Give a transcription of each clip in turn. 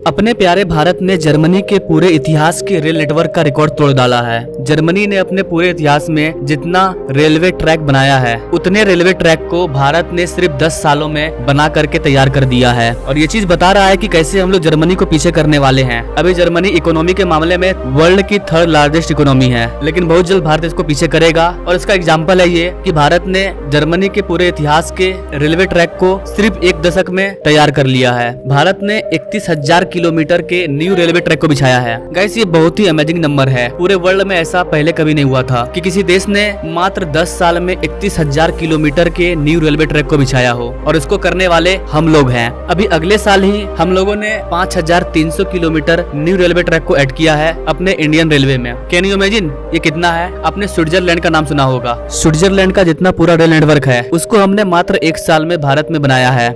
अपने प्यारे भारत ने जर्मनी के पूरे इतिहास के रेल नेटवर्क का रिकॉर्ड तोड़ डाला है। जर्मनी ने अपने पूरे इतिहास में जितना रेलवे ट्रैक बनाया है उतने रेलवे ट्रैक को भारत ने सिर्फ 10 सालों में बना करके तैयार कर दिया है। और ये चीज बता रहा है कि कैसे हम लोग जर्मनी को पीछे करने वाले हैं। अभी जर्मनी इकोनॉमी के मामले में वर्ल्ड की 3rd लार्जेस्ट इकोनॉमी है, लेकिन बहुत जल्द भारत इसको पीछे करेगा। और इसका एग्जाम्पल है ये कि भारत ने जर्मनी के पूरे इतिहास के रेलवे ट्रैक को सिर्फ 1 दशक में तैयार कर लिया है। भारत ने 31,000 किलोमीटर के न्यू रेलवे ट्रैक को बिछाया है। गाइस, ये बहुत ही अमेजिंग नंबर है। पूरे वर्ल्ड में ऐसा पहले कभी नहीं हुआ था कि किसी देश ने मात्र 10 साल में 31,000 किलोमीटर के न्यू रेलवे ट्रैक को बिछाया हो। और इसको करने वाले हम लोग हैं। अभी अगले साल ही हम लोगों ने 5,300 किलोमीटर न्यू रेलवे ट्रैक को ऐड किया है अपने इंडियन रेलवे में। कैन यू इमेजिन ये कितना है? आपने स्विट्जरलैंड का नाम सुना होगा। स्विट्जरलैंड का जितना पूरा रेल नेटवर्क है उसको हमने मात्र 1 साल में भारत में बनाया है।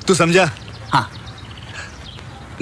तू समझा? हाँ।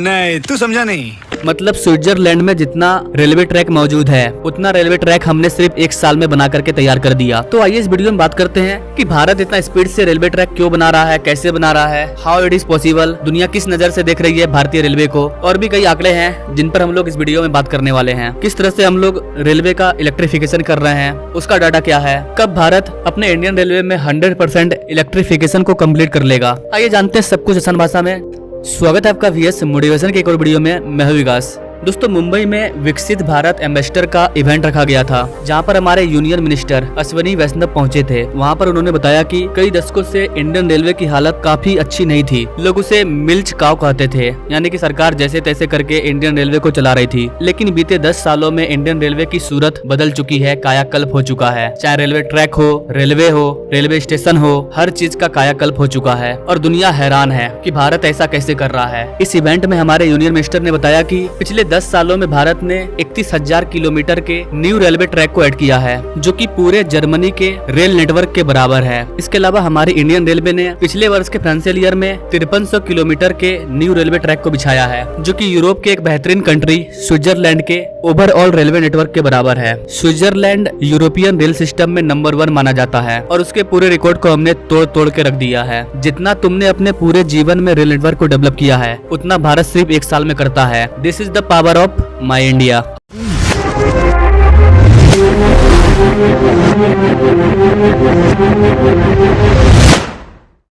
नहीं, तू समझा नहीं। मतलब स्विट्जरलैंड में जितना रेलवे ट्रैक मौजूद है उतना रेलवे ट्रैक हमने सिर्फ 1 साल में बना करके तैयार कर दिया। तो आइए इस वीडियो में बात करते हैं कि भारत इतना स्पीड से रेलवे ट्रैक क्यों बना रहा है, कैसे बना रहा है, हाउ इट इज पॉसिबल, दुनिया किस नजर से देख रही है भारतीय रेलवे को। और भी कई आंकड़े हैं जिन पर हम लोग इस वीडियो में बात करने वाले हैं। किस तरह से हम लोग रेलवे का इलेक्ट्रिफिकेशन कर रहे हैं, उसका डाटा क्या है, कब भारत अपने इंडियन रेलवे में 100% इलेक्ट्रिफिकेशन को कम्प्लीट कर लेगा। आइए जानते हैं सब कुछ आसान भाषा में। स्वागत है आपका VS मोटिवेशन के एक और वीडियो में। मैं हूं विकास। दोस्तों, मुंबई में विकसित भारत एम्बेसडर का इवेंट रखा गया था जहां पर हमारे यूनियन मिनिस्टर अश्विनी वैष्णव पहुंचे थे। वहां पर उन्होंने बताया कि कई दशकों से इंडियन रेलवे की हालत काफी अच्छी नहीं थी। लोग उसे मिल्च काव कहते थे, यानी कि सरकार जैसे तैसे करके इंडियन रेलवे को चला रही थी। लेकिन बीते 10 सालों में इंडियन रेलवे की सूरत बदल चुकी है, कायाकल्प हो चुका है। चाहे रेलवे ट्रैक हो, रेलवे स्टेशन हो, हर चीज का कायाकल्प हो चुका है। और दुनिया हैरान है कि भारत ऐसा कैसे कर रहा है। इस इवेंट में हमारे यूनियन मिनिस्टर ने बताया कि पिछले 10 सालों में भारत ने 31,000 किलोमीटर के न्यू रेलवे ट्रैक को ऐड किया है, जो कि पूरे जर्मनी के रेल नेटवर्क के बराबर है। इसके अलावा हमारी इंडियन रेलवे ने पिछले वर्ष के फाइनेंशियल ईयर में 5300 किलोमीटर के न्यू रेलवे ट्रैक को बिछाया है, जो कि यूरोप के एक बेहतरीन कंट्री स्विट्जरलैंड के ओवरऑल रेलवे नेटवर्क के बराबर है। स्विट्जरलैंड यूरोपियन रेल सिस्टम में नंबर 1 माना जाता है और उसके पूरे रिकॉर्ड को हमने तोड़ तोड़ के रख दिया है। जितना तुमने अपने पूरे जीवन में रेल नेटवर्क को डेवलप किया है उतना भारत सिर्फ 1 साल में करता है। This is the power of my India.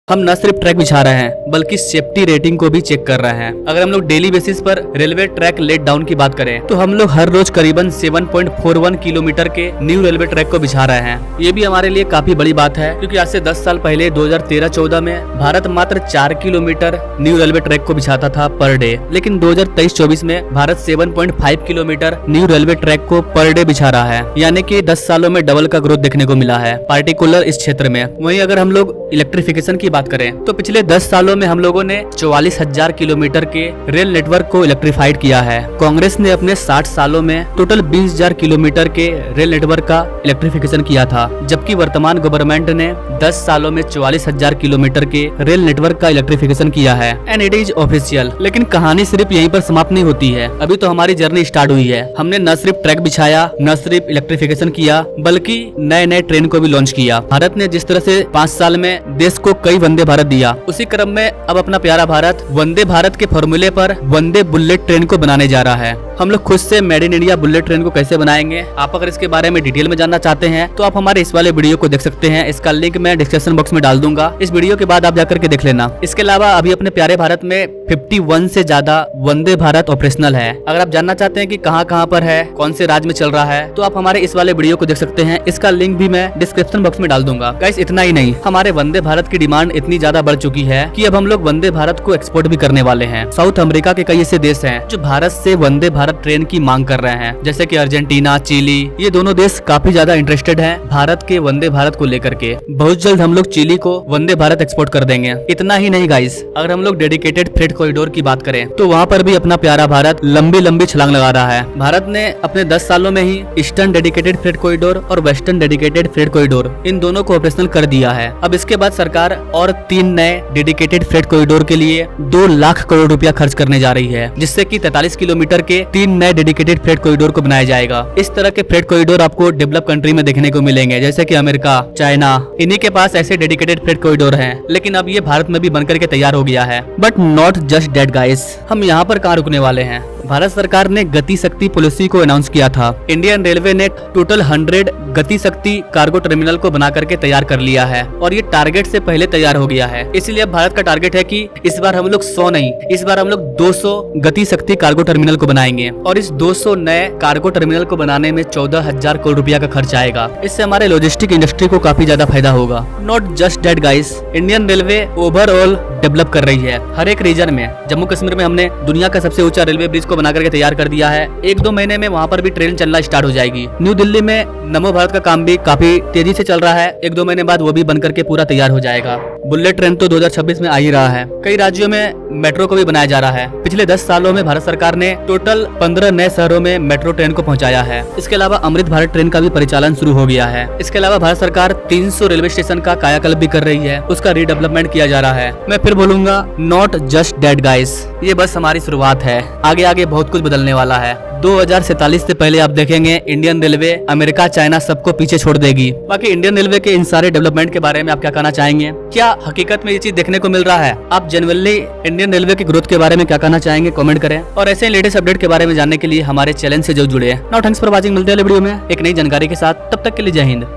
हम न सिर्फ ट्रैक बिछा रहे हैं बल्कि सेफ्टी रेटिंग को भी चेक कर रहे हैं। अगर हम लोग डेली बेसिस पर रेलवे ट्रैक लेट डाउन की बात करें तो हम लोग हर रोज करीबन 7.41 किलोमीटर के न्यू रेलवे ट्रैक को बिछा रहे हैं। ये भी हमारे लिए काफी बड़ी बात है, क्योंकि आज से 10 साल पहले 2013-14 में भारत मात्र 4 किलोमीटर न्यू रेलवे ट्रैक को बिछाता था पर डे। लेकिन 2023-24 में Bharat 7.5 kilometre new railway track को पर डे बिछा रहा है, यानी कि 10 सालों में डबल का ग्रोथ देखने को मिला है, पार्टिकुलर इस क्षेत्र में। वहीं अगर हम लोग इलेक्ट्रिफिकेशन की बात करें तो पिछले 10 सालों में हम लोगों ने 44,000 किलोमीटर के रेल नेटवर्क को इलेक्ट्रीफाइड किया है। कांग्रेस ने अपने 60 सालों में टोटल 20,000 किलोमीटर के रेल नेटवर्क का इलेक्ट्रिफिकेशन किया था, जबकि वर्तमान गवर्नमेंट ने 10 सालों में 44,000 किलोमीटर के रेल नेटवर्क का इलेक्ट्रिफिकेशन किया है। And it is official. लेकिन कहानी सिर्फ यहीं पर समाप्त नहीं होती है। अभी तो हमारी जर्नी स्टार्ट हुई है। हमने न सिर्फ ट्रैक बिछाया, न सिर्फ इलेक्ट्रिफिकेशन किया, बल्कि नए नए ट्रेन को भी लॉन्च किया। भारत ने जिस तरह से 5 साल में देश को कई वंदे भारत दिया, उसी क्रम में अब अपना प्यारा भारत वंदे भारत के फॉर्मूले पर वंदे बुलेट ट्रेन को बनाने जा रहा है। हम लोग खुद से made in India bullet train को कैसे बनाएंगे, आप अगर इसके बारे में डिटेल में जानना चाहते हैं तो आप हमारे इस वाले वीडियो को देख सकते हैं। इसका लिंक मैं डिस्क्रिप्शन बॉक्स में डाल दूंगा। इस वीडियो के बाद आप जाकर के देख लेना। इसके अलावा अभी अपने प्यारे भारत में 51 से ज्यादा वंदे भारत ऑपरेशनल है। अगर आप जानना चाहते हैं कि कहां पर है, कौन से राज्य में चल रहा है, तो आप हमारे इस वाले वीडियो को देख सकते हैं। इसका लिंक भी मैं डिस्क्रिप्शन बॉक्स में डाल दूंगा। गाइस, इतना ही नहीं, हमारे वंदे भारत की डिमांड इतनी ज्यादा बढ़ चुकी है कि अब हम लोग वंदे भारत को एक्सपोर्ट भी करने वाले हैं। साउथ अमेरिका के कई ऐसे देश हैं जो भारत से वंदे भारत ट्रेन की मांग कर रहे हैं, जैसे कि अर्जेंटीना, चिली। ये दोनों देश काफी ज्यादा इंटरेस्टेड हैं भारत के वंदे भारत को लेकर के। बहुत जल्द हम लोग चिली को वंदे भारत एक्सपोर्ट कर देंगे। इतना ही नहीं गाइस, अगर हम लोग डेडिकेटेड फ्रेट कॉरिडोर की बात करें तो वहाँ पर भी अपना प्यारा भारत लंबी लंबी छलांग लगा रहा है। भारत ने अपने 10 सालों में ही ईस्टर्न डेडिकेटेड फ्रेट कॉरिडोर और वेस्टर्न डेडिकेटेड फ्रेट कॉरिडोर, इन दोनों को ऑपरेशनल कर दिया है। अब इसके बाद सरकार और 3 नए डेडिकेटेड फ्रेट कॉरिडोर के लिए 2 लाख करोड़ रुपया खर्च करने जा रही है, जिससे कि 43 किलोमीटर के 3 नए डेडिकेटेड फ्रेट कॉरिडोर को बनाया जाएगा। इस तरह के फ्रेट कॉरिडोर आपको डेवलप कंट्री में देखने को मिलेंगे, जैसे कि अमेरिका, चाइना, इन्हीं के पास ऐसे डेडिकेटेड फ्रेट कॉरिडोर हैं। लेकिन अब ये भारत में भी बनकर के तैयार हो गया है। But not just that guys, हम यहाँ पर कहाँ रुकने वाले हैं। भारत सरकार ने गति शक्ति पॉलिसी को अनाउंस किया था। इंडियन रेलवे ने टोटल 100 गति शक्ति कार्गो टर्मिनल को बना करके तैयार कर लिया है और ये टारगेट से पहले तैयार हो गया है। इसलिए अब भारत का टारगेट है कि इस बार हम लोग 100 नहीं, इस बार हम लोग 200 गति शक्ति कार्गो टर्मिनल को बनाएंगे और इस 200 नए कार्गो टर्मिनल को बनाने में 14,000 करोड़ रुपया का खर्च आएगा। इससे हमारे लॉजिस्टिक इंडस्ट्री को काफी ज्यादा फायदा होगा। Not just that guys, Indian railway overall develop कर रही है हर एक रीजन में। जम्मू कश्मीर में हमने दुनिया का सबसे ऊंचा रेलवे ब्रिज को बना करके तैयार कर दिया है। 1-2 महीने में वहाँ पर भी ट्रेन चलना स्टार्ट हो जाएगी। न्यू दिल्ली में नमो भारत का काम भी काफी तेजी से चल रहा है। 1-2 महीने बाद वो भी बन करके पूरा तैयार हो जाएगा। बुलेट ट्रेन तो 2026 में आ ही रहा है। कई राज्यों में मेट्रो को भी बनाया जा रहा है। पिछले 10 सालों में भारत सरकार ने टोटल 15 नए शहरों में मेट्रो ट्रेन को पहुंचाया है। इसके अलावा अमृत भारत ट्रेन का भी परिचालन शुरू हो गया है। इसके अलावा भारत सरकार 300 रेलवे स्टेशन का कायाकल्प भी कर रही है, उसका रीडेवलपमेंट किया जा रहा है। मैं फिर बोलूंगा, नॉट जस्ट दैट गाइस, ये बस हमारी शुरुआत है। आगे आगे बहुत कुछ बदलने वाला है। 2047 से पहले आप देखेंगे इंडियन रेलवे अमेरिका, चाइना सबको पीछे छोड़ देगी। बाकी इंडियन रेलवे के इन सारे डेवलपमेंट के बारे में आप क्या कहना चाहेंगे? क्या हकीकत में ये चीज देखने को मिल रहा है? आप जेन्युइनली इंडियन रेलवे की ग्रोथ के बारे में क्या कहना चाहेंगे? कमेंट करें और ऐसे लेटेस्ट अपडेट के बारे में जानने के लिए हमारे चैनल से जरूर जुड़े। Now thanks for watching. मिलते हैं अगले वीडियो में एक नई जानकारी के साथ। तब तक के लिए जय हिंद।